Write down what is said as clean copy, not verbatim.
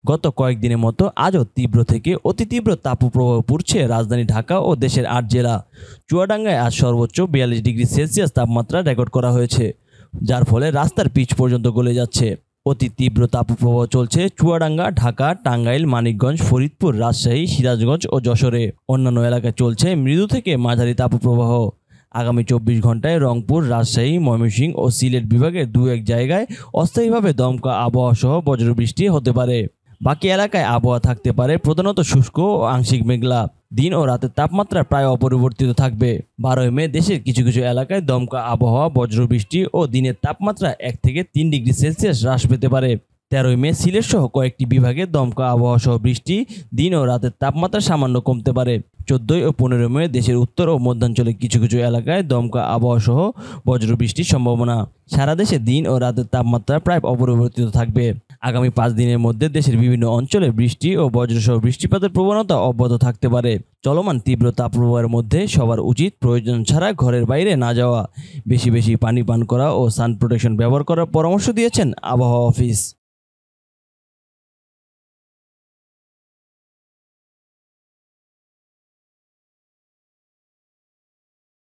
গত কয়েকদিনের মতো আজও তীব্র থেকে অতি তীব্র তাপপ্রবাহ পড়ছে রাজধানী ঢাকা ও দেশের ৮ জেলা। চুয়াডাঙ্গায় আজ সর্বোচ্চ ৪২ ডিগ্রি সেলসিয়াস তাপমাত্রা রেকর্ড করা হয়েছে, যার ফলে রাস্তার পিচ পর্যন্ত গলে যাচ্ছে। অতি তীব্র তাপপ্রবাহ চলছে চুয়াডাঙ্গা, ঢাকা, টাঙ্গাইল, মানিকগঞ্জ, ফরিদপুর, রাজশাহী, সিরাজগঞ্জ ও যশোরে। অন্যান্য এলাকায় চলছে মৃদু থেকে মাঝারি তাপপ্রবাহ। আগামী ২৪ ঘন্টায় রংপুর, রাজশাহী, ময়মনসিংহ ও সিলেট বিভাগের দু-এক জায়গায় অস্থায়ীভাবে দমকা আবহাওয়া সহ বজ্রবৃষ্টি হতে পারে। বাকি এলাকায় আবহাওয়া থাকতে পারে প্রধানত শুষ্ক ও আংশিক মেঘলা। দিন ও রাতের তাপমাত্রা প্রায় অপরিবর্তিত থাকবে। ১২ মে দেশের কিছু কিছু এলাকায় দমকা আবহাওয়া, বজ্রবৃষ্টি ও দিনের তাপমাত্রা ১ থেকে ৩ ডিগ্রি সেলসিয়াস হ্রাস পেতে পারে। ১৩ মে সিলেট সহ কয়েকটি বিভাগে দমকা আবহাওয়া সহ বৃষ্টি, দিন ও রাতের তাপমাত্রা সামান্য কমতে পারে। ১৪ ও ১৫ মে দেশের উত্তর ও মধ্যাঞ্চলে কিছু কিছু এলাকায় দমকা আবহাওয়া সহ বজ্রবৃষ্টির সম্ভাবনা। সারা দেশে দিন ও রাতের তাপমাত্রা প্রায় অপরিবর্তিত থাকবে। আগামী ৫ দিনের মধ্যে দেশের বিভিন্ন অঞ্চলে বৃষ্টি ও বজ্রসহ বৃষ্টিপাতের প্রবণতা অব্যাহত থাকতে পারে। চলমান তীব্র তাপপ্রবাহের মধ্যে সবার উচিত প্রয়োজন ছাড়া ঘরের বাইরে না যাওয়া, বেশি বেশি পানি পান করা ও সান প্রোটেকশন ব্যবহার করার পরামর্শ দিয়েছেন আবহাওয়া অফিস।